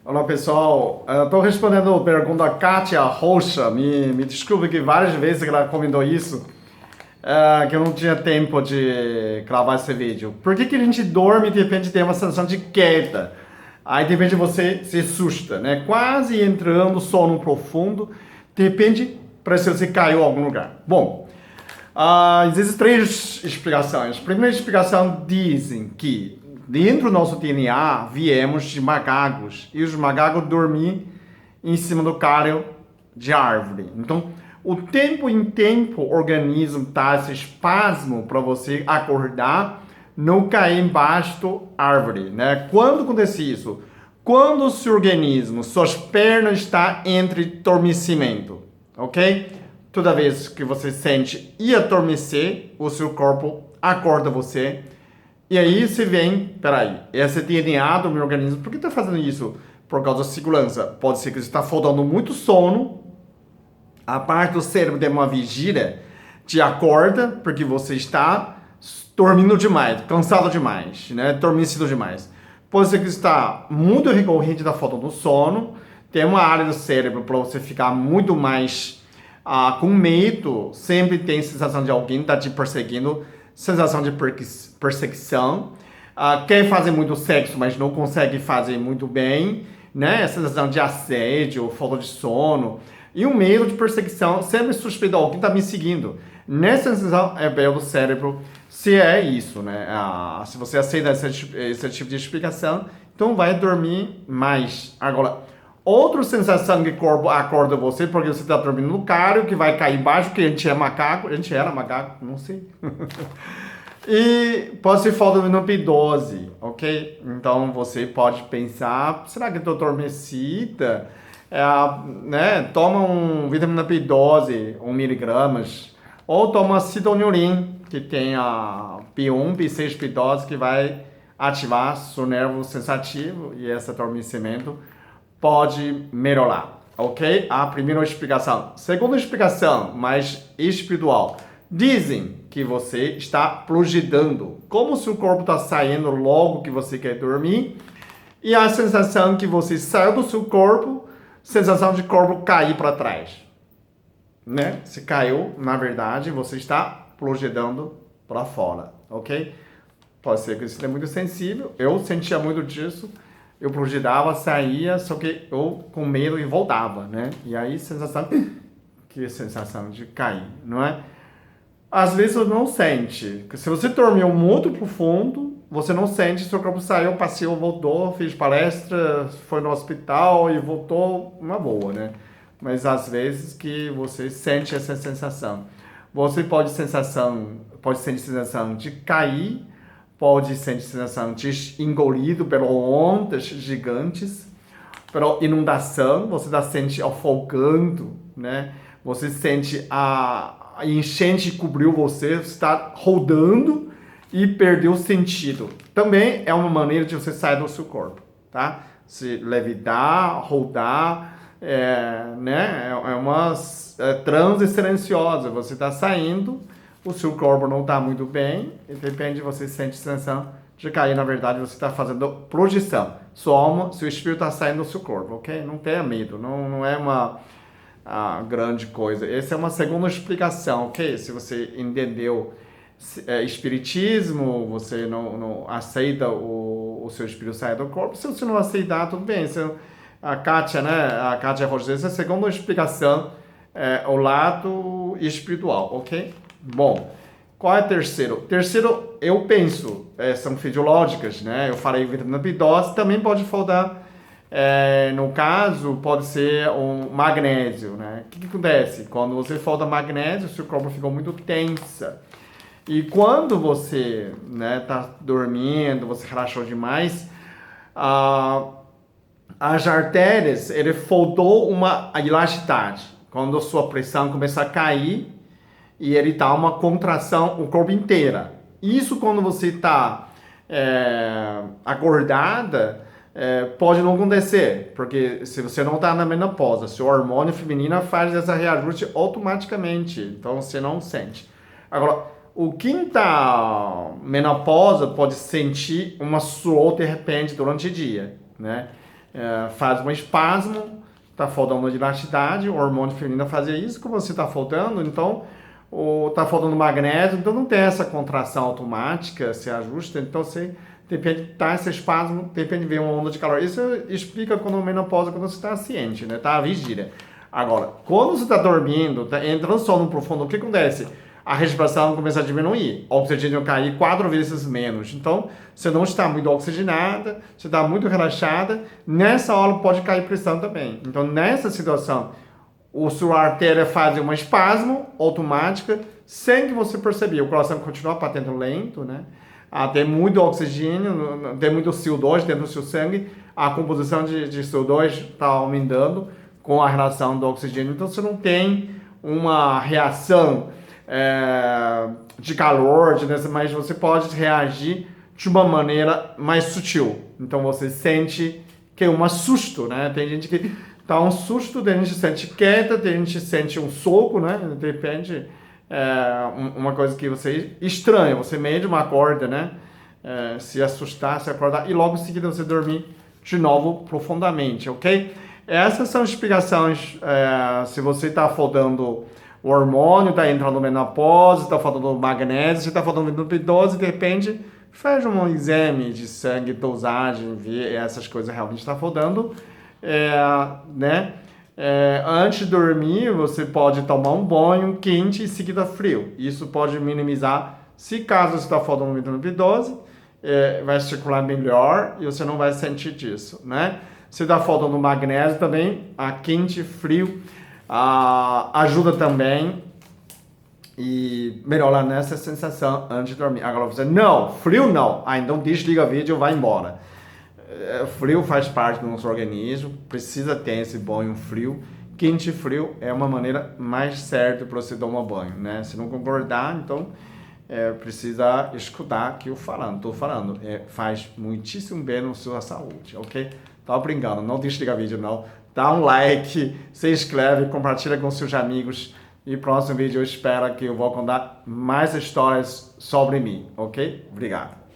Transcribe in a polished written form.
Olá pessoal, estou respondendo a pergunta da Kátia Rocha. Me desculpe que várias vezes ela comentou isso, que eu não tinha tempo de gravar esse vídeo. Por que a gente dorme e de repente tem uma sensação de queda? Aí de repente você se assusta, né? Quase entrando no sono profundo, de repente parece que você caiu em algum lugar. Bom, existem três explicações. A primeira explicação dizem que dentro do nosso DNA viemos de macacos e os macacos dormiam em cima do galho de árvore. Então, o tempo em tempo o organismo dá esse espasmo para você acordar, não cair embaixo da árvore, né? Quando acontece isso? Quando o seu organismo, suas pernas estão entre adormecimento, ok? Toda vez que você sente e adormecer, o seu corpo acorda você. E aí você vem, peraí, esse DNA do meu organismo, por que está fazendo isso? Por causa da segurança. Pode ser que você está faltando muito sono, a parte do cérebro tem uma vigília, te acorda, porque você está dormindo demais, cansado demais, né? Adormecido demais. Pode ser que você está muito recorrente da falta do sono, tem uma área do cérebro para você ficar muito mais com medo, sempre tem sensação de alguém está te perseguindo, sensação de perseguição, quer fazer muito sexo, mas não consegue fazer muito bem, né? Sensação de assédio, falta de sono, e o medo de perseguição, sempre suspeita, alguém está me seguindo. Nessa sensação é bem do cérebro, se é isso, né? Se você aceita esse tipo de explicação, então vai dormir mais. Agora, outra sensação que o corpo acorda você, porque você está dormindo no carro, que vai cair embaixo, porque a gente é macaco, a gente era macaco, não sei. E pode ser falta de vitamina B12, ok? Então você pode pensar, será que eu estou adormecida? Né? Toma um vitamina B12, 1 miligramas, ou toma citoneurin, que tem a B1, B6, B12, que vai ativar seu nervo sensativo e esse adormecimento pode melhorar, ok? A primeira explicação. Segunda explicação, mais espiritual. Dizem que você está projetando, como se o corpo está saindo logo que você quer dormir, e a sensação que você saiu do seu corpo, sensação de corpo cair para trás, né? Se caiu, na verdade, você está projetando para fora, ok? Pode ser que você é muito sensível, eu sentia muito disso, eu projetava, saía, só que eu com medo e voltava, né? E aí que sensação de cair, não é? Às vezes você não sente. Se você dormiu muito profundo, você não sente, seu corpo saiu, passeou, voltou, fez palestra, foi no hospital e voltou, uma boa, né? Mas às vezes que você sente essa sensação. Você pode sentir sensação de cair, pode sentir sensação de engolido pelas ondas gigantes, pela inundação, você está sente afogando, né? Você sente a enchente cobriu você está rodando e perdeu o sentido. Também é uma maneira de você sair do seu corpo, tá? Se levitar, rodar, né? É uma transe silenciosa. Você está saindo, o seu corpo não está muito bem, e de repente você sente sensação de cair. Na verdade, você está fazendo projeção. Sua alma, seu espírito está saindo do seu corpo, ok? Não tenha medo, não é uma grande coisa. Essa é uma segunda explicação, ok? Se você entendeu espiritismo, você não aceita o seu espírito sair do corpo. Se você não aceitar, tudo bem. A Kátia, né? A Kátia Rocha, essa é a segunda explicação, o lado espiritual, ok? Bom, qual é o terceiro? Terceiro, eu penso, são fisiológicas, né? Eu falei vitamina B12, também pode faltar. No caso, pode ser um magnésio, né? O que acontece? Quando você falta magnésio, seu corpo fica muito tensa. E quando você tá dormindo, você relaxou demais, as artérias, ele faltou uma elasticidade. Quando a sua pressão começa a cair, e ele dá uma contração o corpo inteiro. Isso quando você está acordada, pode não acontecer, porque se você não está na menopausa, seu hormônio feminino faz essa reajuste automaticamente, então você não sente. Agora, quem está menopausa pode sentir uma suor de repente durante o dia, né? faz um espasmo, está faltando elasticidade, o hormônio feminino fazia isso, como você está faltando, então está faltando magnésio, então não tem essa contração automática, se ajusta, então você depende tá esse espasmo, depende de ver uma onda de calor. Isso explica quando a menopausa, quando você está ciente, né? Tá a vigília. Agora, quando você está dormindo, tá entrando no sono profundo, o que acontece? A respiração começa a diminuir, o oxigênio cair 4 vezes menos. Então, você não está muito oxigenada, você está muito relaxada, nessa hora pode cair pressão também. Então, nessa situação, a sua artéria faz um espasmo automática, sem que você perceba. O coração continua batendo lento, né? Tem muito oxigênio, tem muito CO2 dentro do seu sangue, a composição de CO2 está aumentando com a relação do oxigênio, então você não tem uma reação de calor, mas você pode reagir de uma maneira mais sutil. Então você sente que é um susto, né? Tem gente que dá um susto, tem gente que sente queda, tem gente que sente um soco, né? Depende, uma coisa que você estranha, você mesmo acorda, né? Se assustar, se acordar e logo em seguida você dormir de novo profundamente, ok? Essas são explicações, se você está faltando o hormônio, está entrando menopausa, está faltando magnésio, está faltando B12, de repente faz um exame de sangue, dosagem, ver essas coisas realmente está faltando, né? Antes de dormir, você pode tomar um banho quente e seguida frio. Isso pode minimizar, se caso você está faltando vitamina B12, vai circular melhor e você não vai sentir disso, né? Se está faltando magnésio também, a quente e frio ajuda também e melhora nessa sensação antes de dormir. Agora você, não, frio não, então desliga o vídeo e vai embora. Frio faz parte do nosso organismo, precisa ter esse banho frio. Quente e frio é uma maneira mais certa para você tomar banho, né? Se não concordar, então precisa escutar o que eu estou falando. Faz muitíssimo bem na sua saúde, ok? Tá brincando, não desliga o vídeo não. Dá um like, se inscreve, compartilha com seus amigos. E próximo vídeo eu espero que eu vou contar mais histórias sobre mim, ok? Obrigado.